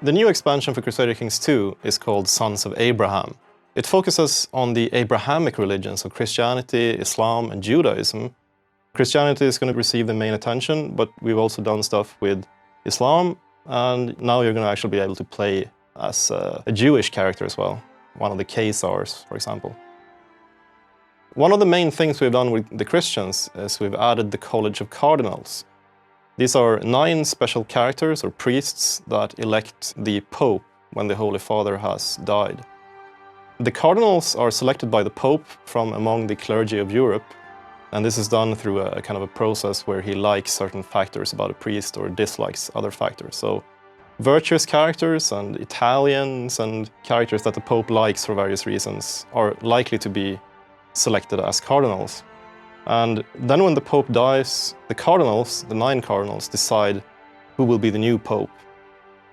The new expansion for Crusader Kings 2 is called Sons of Abraham. It focuses on the Abrahamic religions of Christianity, Islam, and Judaism. Christianity is going to receive the main attention, but we've also done stuff with Islam, and now you're going to actually be able to play as a Jewish character as well, one of the Khazars, for example. One of the main things we've done with the Christians is we've added the College of Cardinals. These are 9 special characters or priests that elect the Pope when the Holy Father has died. The cardinals are selected by the Pope from among the clergy of Europe, and this is done through a kind of a process where he likes certain factors about a priest or dislikes other factors. So virtuous characters and Italians and characters that the Pope likes for various reasons are likely to be selected as cardinals. And then when the Pope dies, the cardinals, the 9 cardinals, decide who will be the new Pope.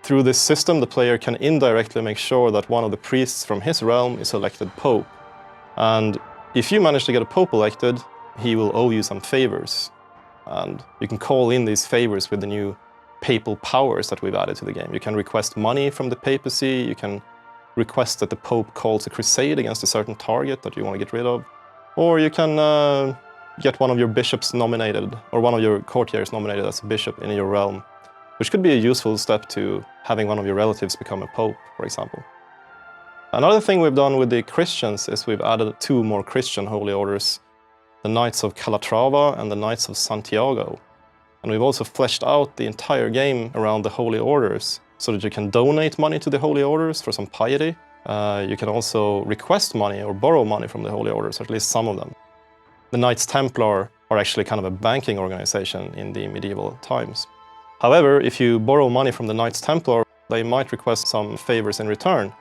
Through this system, the player can indirectly make sure that one of the priests from his realm is elected Pope. And if you manage to get a Pope elected, he will owe you some favors. And you can call in these favors with the new papal powers that we've added to the game. You can request money from the papacy, you can request that the Pope calls a crusade against a certain target that you want to get rid of, or you can get one of your bishops nominated, or one of your courtiers nominated as a bishop in your realm, which could be a useful step to having one of your relatives become a pope, for example. Another thing we've done with the Christians is we've added 2 more Christian holy orders, the Knights of Calatrava and the Knights of Santiago. And we've also fleshed out the entire game around the holy orders, so that you can donate money to the holy orders for some piety. You can also request money or borrow money from the holy orders, or at least some of them. The Knights Templar are actually kind of a banking organization in the medieval times. However, if you borrow money from the Knights Templar, they might request some favors in return.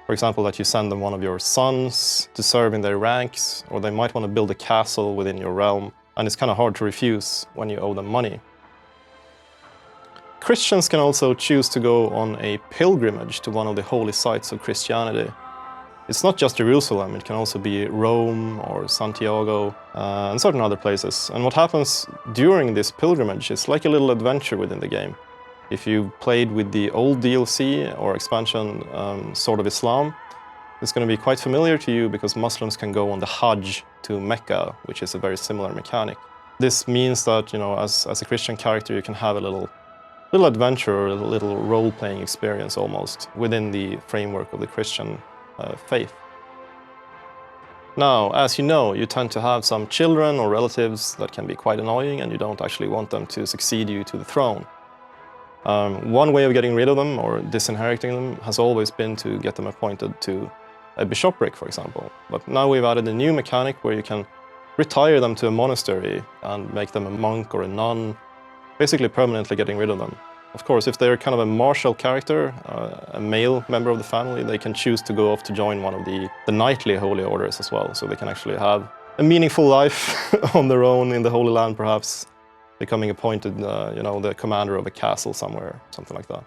For example, that you send them one of your sons to serve in their ranks, or they might want to build a castle within your realm, and it's kind of hard to refuse when you owe them money. Christians can also choose to go on a pilgrimage to one of the holy sites of Christianity. It's not just Jerusalem, it can also be Rome or Santiago and certain other places. And what happens during this pilgrimage is like a little adventure within the game. If you've played with the old DLC or expansion Sword of Islam, it's going to be quite familiar to you because Muslims can go on the Hajj to Mecca, which is a very similar mechanic. This means that, you know, as a Christian character, you can have a little adventure or a little role-playing experience almost within the framework of the Christian faith. Now, as you know, you tend to have some children or relatives that can be quite annoying, and you don't actually want them to succeed you to the throne. One way of getting rid of them or disinheriting them has always been to get them appointed to a bishopric, for example. But now we've added a new mechanic where you can retire them to a monastery and make them a monk or a nun, basically permanently getting rid of them. Of course, if they're kind of a martial character, a male member of the family, they can choose to go off to join one of the knightly holy orders as well, so they can actually have a meaningful life on their own in the Holy Land, perhaps, becoming appointed, you know, the commander of a castle somewhere, something like that.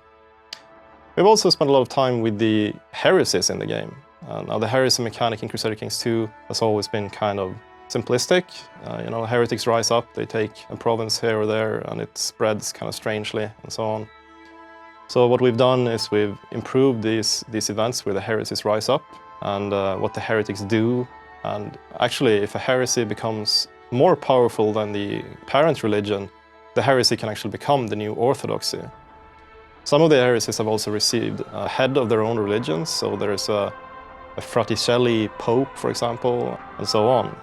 We've also spent a lot of time with the heresies in the game. Now, the heresy mechanic in Crusader Kings 2 has always been kind of simplistic. You know, heretics rise up, they take a province here or there, and it spreads kind of strangely, and so on. So what we've done is we've improved these events where the heresies rise up, and what the heretics do. And actually, if a heresy becomes more powerful than the parent religion, the heresy can actually become the new orthodoxy. Some of the heresies have also received a head of their own religions, so there's a Fraticelli Pope, for example, and so on.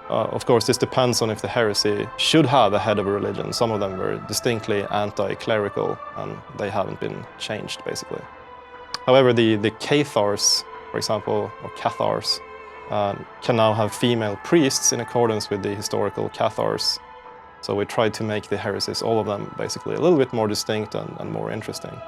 Of course, this depends on if the heresy should have a head of a religion. Some of them were distinctly anti-clerical, and they haven't been changed, basically. However, the Cathars, for example, or Cathars, can now have female priests in accordance with the historical Cathars. So we tried to make the heresies, all of them, basically a little bit more distinct and more interesting.